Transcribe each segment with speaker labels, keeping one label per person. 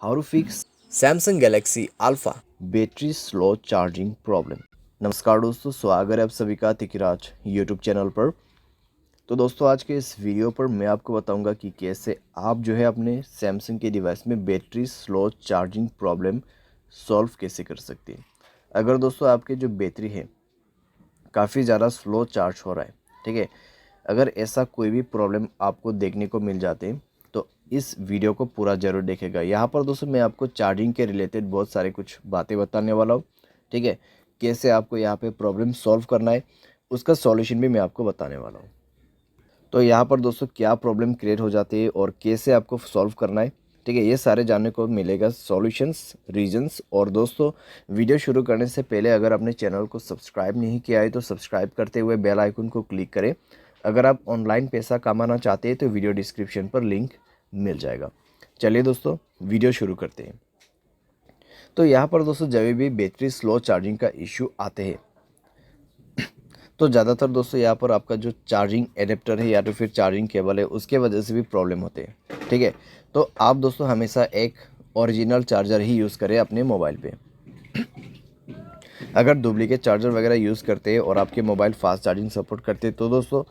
Speaker 1: How to fix Samsung Galaxy Alpha battery slow charging problem. नमस्कार दोस्तों, स्वागत है आप सभी का तिकिराज यूट्यूब चैनल पर। तो दोस्तों आज के इस वीडियो पर मैं आपको बताऊंगा कि कैसे आप जो है अपने सैमसंग के डिवाइस में battery slow charging problem solve कैसे कर सकते हैं। अगर दोस्तों आपके जो बैटरी है काफ़ी ज़्यादा स्लो चार्ज हो रहा है, ठीक है, अगर ऐसा कोई भी प्रॉब्लम आपको देखने को मिल जाते हैं तो इस वीडियो को पूरा ज़रूर देखेगा। यहाँ पर दोस्तों मैं आपको चार्जिंग के रिलेटेड बहुत सारे कुछ बातें बताने वाला हूँ, ठीक है। कैसे आपको यहाँ पे प्रॉब्लम सॉल्व करना है उसका सॉल्यूशन भी मैं आपको बताने वाला हूँ। तो यहाँ पर दोस्तों क्या प्रॉब्लम क्रिएट हो जाती है और कैसे आपको सॉल्व करना है, ठीक है, ये सारे जानने को मिलेगा सॉल्यूशंस, रीजंस। और दोस्तों वीडियो शुरू करने से पहले अगर आपने चैनल को सब्सक्राइब नहीं किया है तो सब्सक्राइब करते हुए बेल आइकन को क्लिक करें। अगर आप ऑनलाइन पैसा कमाना चाहते हैं तो वीडियो डिस्क्रिप्शन पर लिंक मिल जाएगा। चलिए दोस्तों वीडियो शुरू करते हैं। तो यहाँ पर दोस्तों जब भी बैटरी स्लो चार्जिंग का इशू आते हैं तो ज़्यादातर दोस्तों यहाँ पर आपका जो चार्जिंग एडेप्टर है या तो फिर चार्जिंग केबल है उसके वजह से भी प्रॉब्लम होते हैं, ठीक है। तो आप दोस्तों हमेशा एक ओरिजिनल चार्जर ही यूज़ करें अपने मोबाइल पे। अगर डुप्लीकेट चार्जर वगैरह यूज़ करते हैं और आपके मोबाइल फास्ट चार्जिंग सपोर्ट करते हैं तो दोस्तों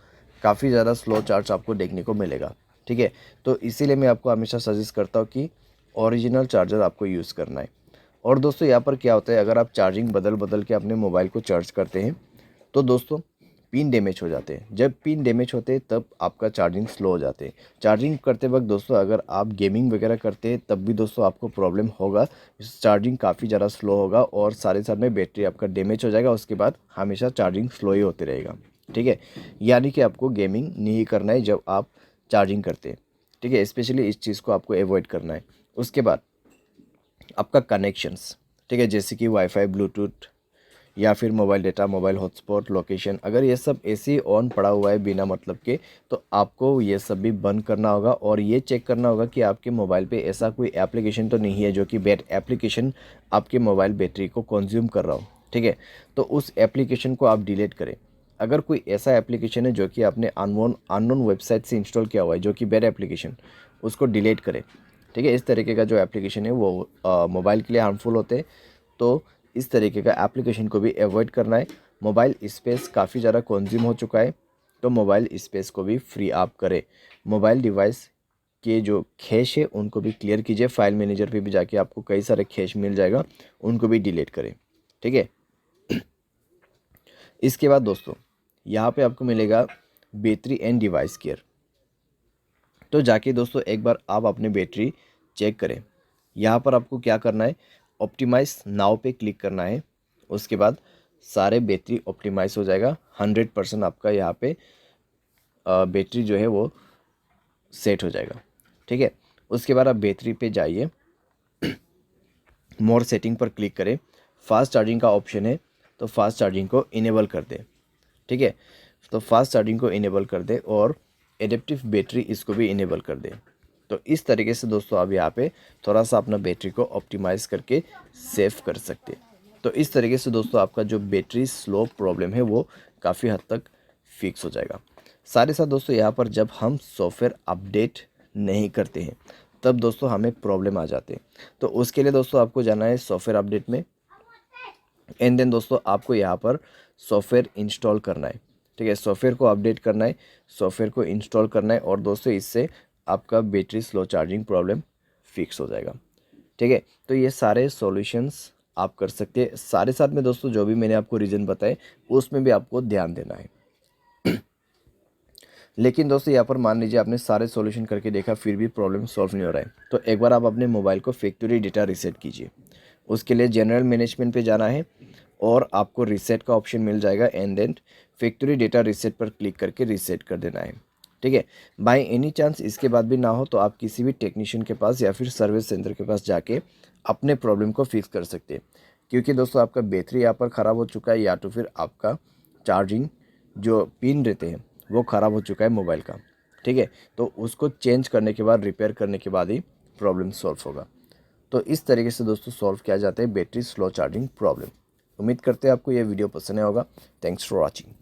Speaker 1: काफ़ी ज़्यादा स्लो चार्ज आपको देखने को मिलेगा, ठीक है। तो इसीलिए मैं आपको हमेशा सजेस्ट करता हूँ कि ओरिजिनल चार्जर आपको यूज़ करना है। और दोस्तों यहाँ पर क्या होता है, अगर आप चार्जिंग बदल बदल के अपने मोबाइल को चार्ज करते हैं तो दोस्तों पिन डैमेज हो जाते हैं। जब पिन डैमेज होते हैं तब आपका चार्जिंग स्लो हो जाते हैं। चार्जिंग करते वक्त दोस्तों अगर आप गेमिंग वगैरह करते हैं तब भी दोस्तों आपको प्रॉब्लम होगा, चार्जिंग काफ़ी ज़्यादा स्लो होगा और सारे साथ में बैटरी आपका डैमेज हो जाएगा। उसके बाद हमेशा चार्जिंग स्लो ही होते रहेगा, ठीक है। यानी कि आपको गेमिंग नहीं करना है जब आप चार्जिंग करते हैं, ठीक है। स्पेशली इस चीज़ को आपको अवॉइड करना है। उसके बाद आपका कनेक्शंस, ठीक है, जैसे कि वाईफाई, ब्लूटूथ या फिर mobile data, mobile hotspot, location, अगर ये सब ऐसे ही ऑन पड़ा हुआ है बिना मतलब के तो आपको ये सब भी बंद करना होगा और ये चेक करना होगा कि आपके मोबाइल पे ऐसा कोई एप्लीकेशन तो नहीं है जो कि बैड एप्लीकेशन आपके मोबाइल बैटरी को कंज्यूम कर रहा हो, ठीक है। तो उस एप्लीकेशन को आप डिलीट करें। अगर कोई ऐसा एप्लीकेशन है जो कि आपने अननोन वेबसाइट से इंस्टॉल किया हुआ है जो कि बैड एप्लीकेशन, उसको डिलीट करें, ठीक है। इस तरीके का जो एप्लीकेशन है वो मोबाइल के लिए हार्मफुल होते हैं, तो इस तरीके का एप्लीकेशन को भी अवॉइड करना है। मोबाइल स्पेस काफ़ी ज़्यादा कंज्यूम हो चुका है तो मोबाइल स्पेस को भी फ्री आप करें। मोबाइल डिवाइस के जो कैश है उनको भी क्लियर कीजिए। फाइल मैनेजर पे भी जाके आपको कई सारे कैश मिल जाएगा, उनको भी डिलीट करें, ठीक है। इसके बाद दोस्तों यहाँ पे आपको मिलेगा बैटरी एंड डिवाइस केयर। तो जाके दोस्तों एक बार आप अपनी बैटरी चेक करें। यहाँ पर आपको क्या करना है, ऑप्टिमाइज नाउ पे क्लिक करना है। उसके बाद सारे बैटरी ऑप्टिमाइज हो जाएगा। 100% आपका यहाँ पे बैटरी जो है वो सेट हो जाएगा, ठीक है। उसके बाद आप बैटरी पे जाइए, मोर सेटिंग पर क्लिक करें। फास्ट चार्जिंग का ऑप्शन है तो फास्ट चार्जिंग को इनेबल कर दें, ठीक है। तो फास्ट चार्जिंग को इनेबल कर दें और एडेप्टिव बैटरी इसको भी इनेबल कर दें। तो इस तरीके से दोस्तों आप यहाँ पे थोड़ा सा अपना बैटरी को ऑप्टिमाइज़ करके सेव कर सकते हैं। तो इस तरीके से दोस्तों आपका जो बैटरी स्लो प्रॉब्लम है वो काफ़ी हद तक फिक्स हो जाएगा। साथ ही साथ दोस्तों यहाँ पर जब हम सॉफ्टवेयर अपडेट नहीं करते हैं तब दोस्तों हमें प्रॉब्लम आ जाते हैं। तो उसके लिए दोस्तों आपको जाना है सॉफ्टवेयर अपडेट में एंड देन दोस्तों आपको यहाँ पर सॉफ्टवेयर इंस्टॉल करना है, ठीक है। सॉफ्टवेयर को अपडेट करना है, सॉफ्टवेयर को इंस्टॉल करना है और दोस्तों इससे आपका battery slow charging problem fix हो जाएगा, ठीक है। तो ये सारे सॉल्यूशंस आप कर सकते हैं। सारे साथ में दोस्तों जो भी मैंने आपको रीज़न बताए उसमें भी आपको ध्यान देना है। लेकिन दोस्तों यहाँ पर मान लीजिए आपने सारे सॉल्यूशन करके देखा फिर भी प्रॉब्लम सॉल्व नहीं हो रहा है तो एक बार आप अपने मोबाइल को फैक्ट्री डेटा रीसेट कीजिए। उसके लिए जनरल मैनेजमेंट पे जाना है और आपको रीसेट का ऑप्शन मिल जाएगा and then factory data reset पर क्लिक करके रीसेट कर देना है, ठीक है। बाय एनी चांस इसके बाद भी ना हो तो आप किसी भी टेक्नीशियन के पास या फिर सर्विस सेंटर के पास जाके अपने प्रॉब्लम को फिक्स कर सकते हैं। क्योंकि दोस्तों आपका बैटरी यहाँ पर ख़राब हो चुका है या तो फिर आपका चार्जिंग जो पिन रहते हैं वो ख़राब हो चुका है मोबाइल का, ठीक है। तो उसको चेंज करने के बाद, रिपेयर करने के बाद ही प्रॉब्लम सॉल्व होगा। तो इस तरीके से दोस्तों सॉल्व किया जाता है बैटरी स्लो चार्जिंग प्रॉब्लम। उम्मीद करते हैं आपको ये वीडियो पसंद आया होगा। Thanks for watching.